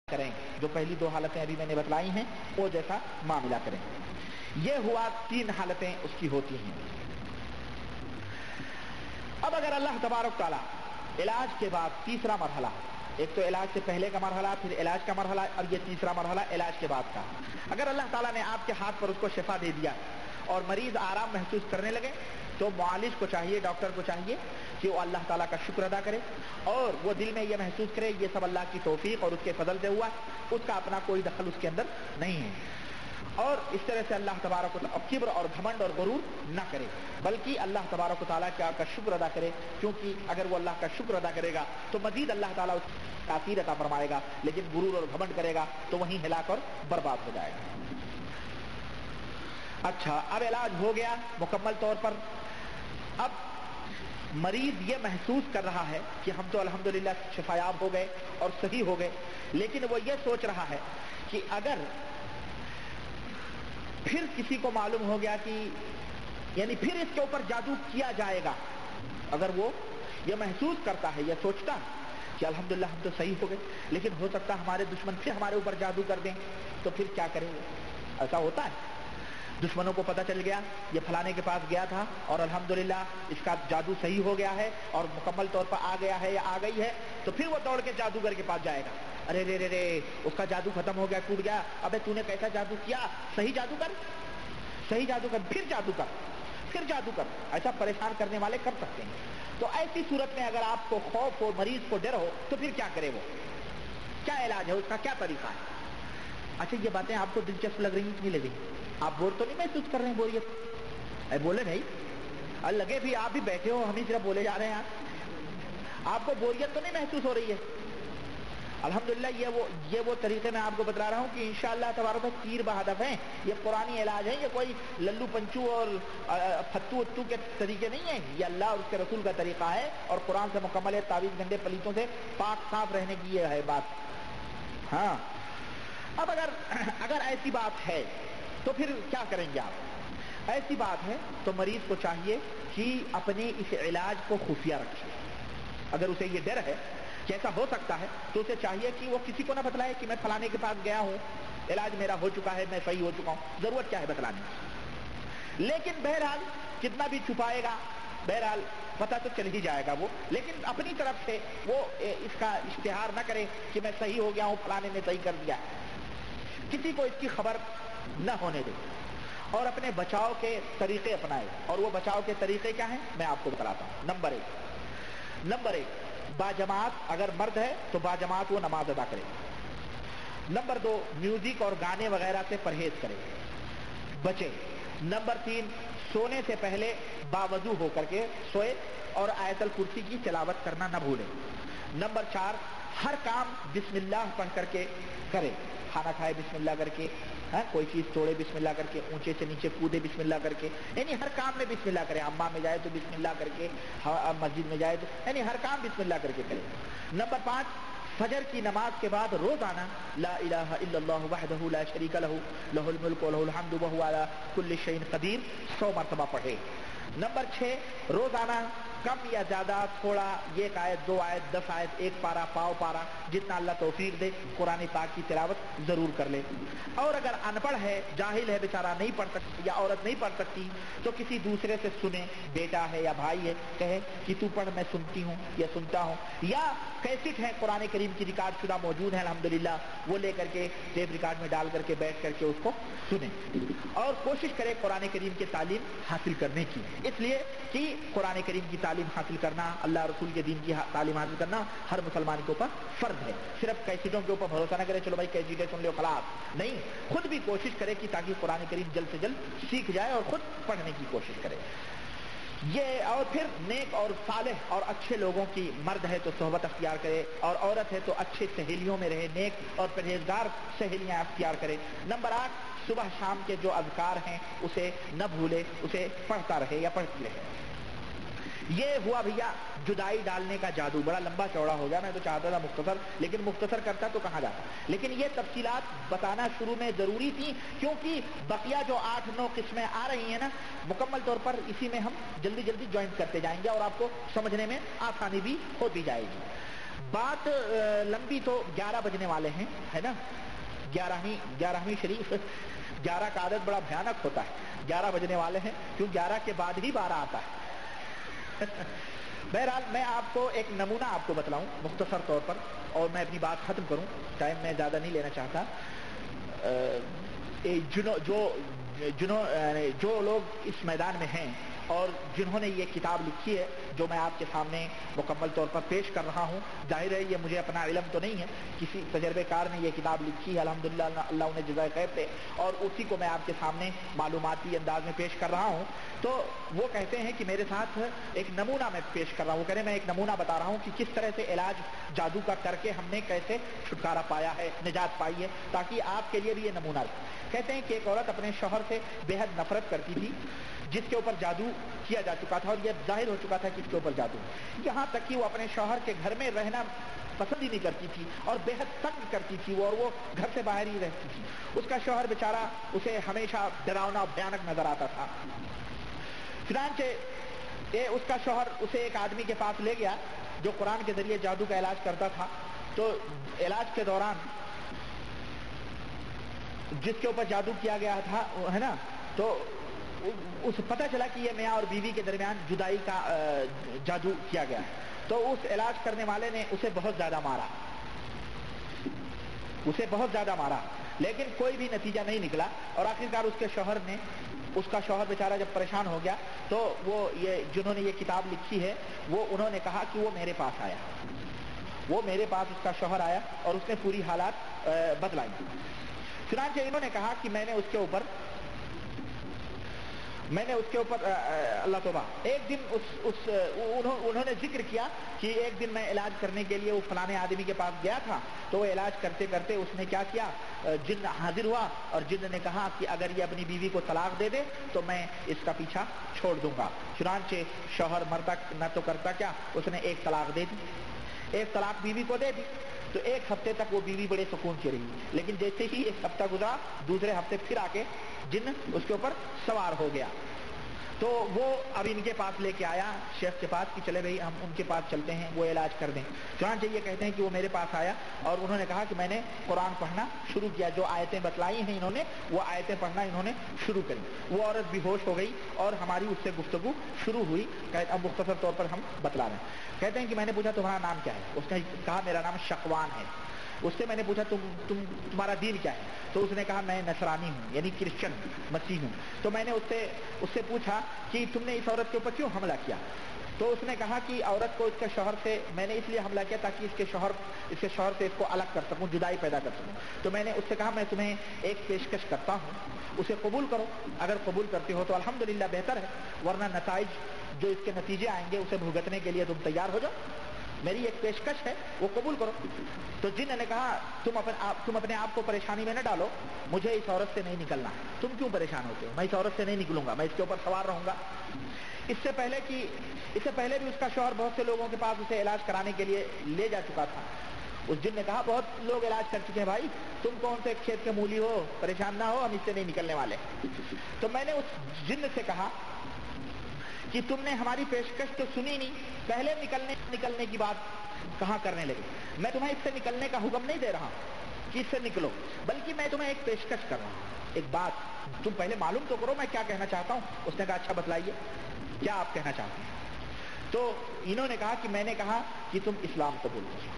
کریں, جو پہلی دو حالتیں ابھی میں نے بتلائی ہیں وہ جیسا معاملہ کریں. یہ ہوا 3 حالتیں اس کی ہوتی ہیں. اب اگر اللہ تبارک تعالیٰ علاج کے بعد تیسرا مرحلہ, ایک تو علاج سے پہلے کا مرحلہ, پھر علاج کا مرحلہ, اور یہ تیسرا مرحلہ علاج کے بعد کا, اگر اللہ تعالیٰ نے آپ کے ہاتھ پر اس کو شفا دے دیا اور مریض آرام محسوس کرنے لگے, تو معالج کو چاہیے, ڈاکٹر کو چاہیے کہ وہ اللہ تعالیٰ کا شکر ادا کرے اور وہ دل میں یہ محسوس کرے یہ سب اللہ کی توفیق اور اس کے فضل سے ہوا, اس کا اپنا کوئی دخل اس کے اندر نہیں ہے. اور اس طرح سے اللہ تبارک و تعالیٰ کبر اور گھمنڈ اور غرور نہ کرے, بلکہ اللہ تبارک و تعالیٰ کا شکر ادا کرے, کیونکہ اگر وہ اللہ کا شکر ادا کرے گا تو مزید اللہ تعالیٰ اس کو تاثیر عطا فرمائے گا, لیکن غرور اور گھمنڈ کرے گا تو وہیں ہلاک اور برباد ہو جائے گا. اچھا, اب علاج ہو گیا مکمل طور پر. اب مریض یہ محسوس کر رہا ہے کہ ہم تو الحمدللہ شفایاب ہو گئے اور صحیح ہو گئے, لیکن وہ یہ سوچ رہا ہے کہ اگر پھر کسی کو معلوم ہو گیا کہ یعنی پھر اس کے اوپر جادو کیا جائے گا, اگر وہ یہ محسوس کرتا ہے, یہ سوچتا کہ الحمدللہ ہم تو صحیح ہو گئے, لیکن ہو سکتا ہمارے دشمن پھر ہمارے اوپر جادو کر دیں, تو پھر کیا کریں گے؟ ایسا ہوتا ہے. دشمنوں کو پتہ چل گیا یہ فلانے کے پاس گیا تھا اور الحمدللہ اس کا جادو صحیح ہو گیا ہے اور مکمل طور پر آ گیا ہے یا آ گئی ہے, تو پھر وہ دوڑ کے جادوگر کے پاس جائے گا, ارے رے رے رے اس کا جادو ختم ہو گیا, ٹوٹ گیا, ابے تو نے کیسا جادو کیا, صحیح جادو کر, صحیح جادو کر, پھر جادو کر, پھر جادو کر. ایسا پریشان کرنے والے کر سکتے ہیں. تو ایسی صورت میں اگر آپ کو خوف ہو, مریض کو ڈر ہو, تو پھر کیا کرے, وہ کیا علاج ہے, اس کا کیا طریقہ ہے؟ اچھا, یہ باتیں آپ کو دلچسپ لگ رہی ہیں کہ نہیں لگ رہی؟ آپ بور تو نہیں محسوس کر رہے ہیں بوریت؟ اے بولے بھائی, لگے بھی آپ بھی بیٹھے ہو, ہم ہی صرف بولے جا رہے ہیں. آپ کو بوریت تو نہیں محسوس ہو رہی ہے؟ الحمدللہ یہ وہ طریقے میں آپ کو بتلا رہا ہوں کہ انشاءاللہ تبارک تیر بہدف ہیں. یہ قرآنی علاج ہے, یہ کوئی للو پنچو اور پھتو اتو کے طریقے نہیں ہیں. یہ اللہ اور اس کے رسول کا طریقہ ہے اور قرآن سے مکمل ہے. تعویذ گندے پلیتوں سے پاک صاف رہنے کی یہ ہے بات. ہاں, اب اگر ایسی بات ہے تو پھر کیا کریں گے آپ؟ ایسی بات ہے تو مریض کو چاہیے کہ اپنے اس علاج کو خفیہ رکھے. اگر اسے یہ ڈر ہے کہ ایسا ہو سکتا ہے تو اسے چاہیے کہ وہ کسی کو نہ بتلائے کہ میں فلانے کے پاس گیا ہوں, علاج میرا ہو چکا ہے, میں صحیح ہو چکا ہوں. ضرورت کیا ہے بتلانے کی؟ لیکن بہرحال کتنا بھی چھپائے گا, بہرحال پتہ تو چل ہی جائے گا وہ, لیکن اپنی طرف سے وہ اس کا اشتہار نہ کرے کہ میں صحیح ہو گیا ہوں, فلانے نے صحیح کر دیا. کسی کو اس کی خبر نہ ہونے دے اور اپنے بچاؤ کے طریقے اپنائے. اور وہ بچاؤ کے طریقے کیا ہیں میں آپ کو بتلاتا ہوں. نمبر ایک, باجماعت اگر مرد ہے تو باجماعت وہ نماز ادا کرے. نمبر 2, میوزک اور گانے وغیرہ سے پرہیز کرے, بچے. نمبر 3, سونے سے پہلے باوضو ہو کر کے سوئے اور آیت الکرسی کی تلاوت کرنا نہ بھولے. نمبر 4, ہر کام بسم اللہ پڑھ کر کے کرے. کھانا کھائے بسم اللہ کر کے, کوئی چیز توڑے بسم اللہ کر کے, اونچے سے نیچے کودے بسم اللہ کر کے, یعنی ہر کام میں بسم اللہ کرے. اماں میں جائے تو بسم اللہ کر کے, مسجد میں جائے تو یعنی ہر کام بسم اللہ کر کے کرے. نمبر 5, فجر کی نماز کے بعد روزانہ لا الہ الا اللہ وحدہ لا شریک لہ لہ الملک و لہ الحمد وہو علی کل شیء قدیر 100 مرتبہ پڑھے. نمبر 6, روزانہ کم یا زیادہ تھوڑا 1 آیت 2 آیت 10 آیت 1 پارا پاؤ پارا جتنا اللہ توفیق دے قرآن پاک کی تلاوت ضرور کر لے. اور اگر ان پڑھ ہے, جاہل ہے بیچارہ, نہیں پڑھ سکتی یا عورت نہیں پڑھ سکتی, تو کسی دوسرے سے سنے, بیٹا ہے یا بھائی ہے, کہے کہ تو پڑھ میں سنتی ہوں یا سنتا ہوں. یا کیسٹ ہے قرآن کریم کی ریکارڈ شدہ موجود ہے الحمدللہ, وہ لے کر کے ٹیپ ریکارڈ میں ڈال کر کے بیٹھ کر کے اس کو سنیں اور کوشش کرے قرآن کریم کی تعلیم حاصل کرنے کی. اس لیے کہ قرآن کریم کی تعلیم حاصل کرنا, اللہ رسول کے دین کی تعلیم حاصل کرنا ہر مسلمان کے اوپر فرض ہے. صرف کیسٹوں کے اوپر بھروسہ نہ کرے, چلو بھائی کیسٹیں سن لو خلاص, نہیں, خود بھی کوشش کرے کہ تاکہ قرآن کریم جلد سے جلد سیکھ جائے اور خود پڑھنے کی کوشش کرے. یہ اور پھر نیک اور صالح اور اچھے لوگوں کی, مرد ہے تو صحبت اختیار کرے اور عورت ہے تو اچھے سہیلیوں میں رہے, نیک اور پرہیزگار سہیلیاں اختیار کرے. نمبر 8, صبح شام کے جو اذکار ہیں اسے نہ بھولے, اسے پڑھتا رہے یا پڑھتی رہے. یہ ہوا بھیا جدائی ڈالنے کا جادو. بڑا لمبا چوڑا ہو گیا, میں تو چاہتا تھا مختصر, لیکن مختصر کرتا تو کہاں جاتا. لیکن یہ تفصیلات بتانا شروع میں ضروری تھی, کیونکہ بقیہ جو 8-9 قسمیں آ رہی ہیں نا, مکمل طور پر اسی میں ہم جلدی جوائنٹ کرتے جائیں گے اور آپ کو سمجھنے میں آسانی بھی ہوتی جائے گی. بات لمبی تو 11 بجنے والے ہیں، ہے نا، 11ویں شریف، 11 کا عدد بڑا بھیانک ہوتا ہے، 11 بجنے والے ہیں، کیوں 11 کے بعد ہی 12 آتا ہے۔ بہرحال میں آپ کو ایک نمونہ آپ کو بتلاؤں مختصر طور پر، اور میں اپنی بات ختم کروں، ٹائم میں زیادہ نہیں لینا چاہتا۔ جو لوگ اس میدان میں ہیں اور جنہوں نے یہ کتاب لکھی ہے جو میں آپ کے سامنے مکمل طور پر پیش کر رہا ہوں، ظاہر ہے یہ مجھے اپنا علم تو نہیں ہے، کسی تجربے کار نے یہ کتاب لکھی ہے، الحمدللہ اللہ انہیں جزائے خیر دے، اور اسی کو میں آپ کے سامنے معلوماتی انداز میں پیش کر رہا ہوں۔ تو وہ کہتے ہیں کہ میرے ساتھ ایک نمونہ میں پیش کر رہا ہوں، وہ کہہ رہے ہیں میں ایک نمونہ بتا رہا ہوں کہ کس طرح سے علاج جادو کا کر کے ہم نے کیسے چھٹکارا پایا ہے، نجات پائی ہے، تاکہ آپ کے لیے بھی یہ نمونہ رہے۔ کہتے ہیں کہ ایک عورت اپنے شوہر سے بے حد نفرت کرتی تھی، جس کے اوپر جادو کیا جا چکا تھا، اور یہ ظاہر ہو چکا تھا کہ اس کے اوپر جادو، یہاں تک کہ وہ اپنے شوہر کے گھر میں رہنا پسند ہی نہیں کرتی تھی اور بے حد تنگ کرتی تھی وہ، اور وہ گھر سے باہر ہی رہتی تھی۔ اس کا شوہر بیچارہ اسے ہمیشہ ڈراؤنا بھیانک نظر آتا تھا۔ چنانچہ اس کا شوہر اسے ایک آدمی کے پاس لے گیا جو قرآن کے ذریعے جادو کا علاج کرتا تھا۔ تو علاج کے دوران جس کے اوپر جادو کیا گیا تھا، ہے نا، تو اس پتہ چلا کہ یہ میاں اور بیوی کے درمیان جدائی کا جادو کیا گیا ہے۔ تو اس علاج کرنے والے نے اسے بہت زیادہ مارا، لیکن کوئی بھی نتیجہ نہیں نکلا، اور آخرکار اس کا شوہر بیچارہ جب پریشان ہو گیا تو وہ جنہوں نے یہ کتاب لکھی ہے انہوں نے کہا کہ وہ میرے پاس آیا، اس کا شوہر آیا اور اس نے پوری حالات بتلائی۔ چنانچہ انہوں نے کہا کہ میں نے اس کے اوپر اللہ توبہ، ایک دن انہوں نے ذکر کیا کہ ایک دن میں علاج کرنے کے لیے وہ فلانے آدمی کے پاس گیا تھا، تو وہ علاج کرتے کرتے اس نے کیا کیا، جن حاضر ہوا اور جن نے کہا کہ اگر یہ اپنی بیوی کو طلاق دے دے تو میں اس کا پیچھا چھوڑ دوں گا۔ چنانچہ شوہر مرتا نہ تو کرتا کیا، اس نے ایک طلاق دے دی، ایک طلاق بیوی کو دے دی، تو ایک ہفتے تک وہ بیوی بڑے سکون سے رہی، لیکن جیسے ہی ایک ہفتہ گزرا، دوسرے ہفتے پھر آ کے جن اس کے اوپر سوار ہو گیا۔ تو وہ اب ان کے پاس لے کے آیا شیخ کے پاس کہ چلے بھائی ہم ان کے پاس چلتے ہیں، وہ علاج کر دیں۔ چنانچہ یہ کہتے ہیں کہ وہ میرے پاس آیا اور انہوں نے کہا کہ میں نے قرآن پڑھنا شروع کیا، جو آیتیں بتلائی ہیں انہوں نے وہ آیتیں پڑھنا انہوں نے شروع کری۔ وہ عورت بے ہوش ہو گئی اور ہماری اس سے گفتگو شروع ہوئی۔ اب مختصر طور پر ہم بتلا رہے ہیں۔ کہتے ہیں کہ میں نے پوچھا تمہارا نام کیا ہے؟ اس نے کہا میرا نام شقوان ہے۔ اس سے میں نے پوچھا تمہارا دین کیا ہے؟ تو اس نے کہا میں نصرانی ہوں، یعنی کرسچن مسیح ہوں۔ تو میں نے اس سے پوچھا کہ تم نے اس عورت کے اوپر کیوں حملہ کیا؟ تو اس نے کہا کہ عورت کو اس کے شوہر سے میں نے اس لیے حملہ کیا تاکہ اس کے شوہر سے اس کو الگ کر سکوں، جدائی پیدا کر سکوں۔ تو میں نے اس سے کہا میں تمہیں ایک پیشکش کرتا ہوں، اسے قبول کرو، اگر قبول کرتے ہو تو الحمدللہ بہتر ہے، ورنہ نتائج جو اس کے نتیجے آئیں گے اسے بھگتنے کے لیے تم تیار ہو جاؤ، میری ایک پیشکش ہے وہ قبول کرو۔ تو جن نے کہا تم اپنے آپ کو پریشانی میں نہ ڈالو، مجھے اس عورت سے نہیں نکلنا، تم کیوں پریشان ہوتے ہو؟ میں اس عورت سے نہیں نکلوں گا، میں اس کے اوپر سوار رہوں گا۔ اس سے پہلے بھی اس کا شوہر بہت سے لوگوں کے پاس اسے علاج کرانے کے لیے لے جا چکا تھا۔ اس جن نے کہا بہت لوگ علاج کر چکے ہیں بھائی، تم کون سے کھیت کے مولی ہو، پریشان نہ ہو، ہم اس سے نہیں نکلنے والے۔ تو میں نے اس جن سے کہا کہ تم نے ہماری پیشکش تو سنی نہیں، پہلے نکلنے کی بات کہاں کرنے لگے؟ میں تمہیں اس سے نکلنے کا حکم نہیں دے رہا ہوں کہ اس سے نکلو، بلکہ میں تمہیں ایک پیشکش کر رہا ہوں، ایک بات تم پہلے معلوم تو کرو میں کیا کہنا چاہتا ہوں۔ اس نے کہا اچھا بتلائیے کیا آپ کہنا چاہتے ہیں؟ تو انہوں نے کہا کہ میں نے کہا کہ تم اسلام قبول کرو۔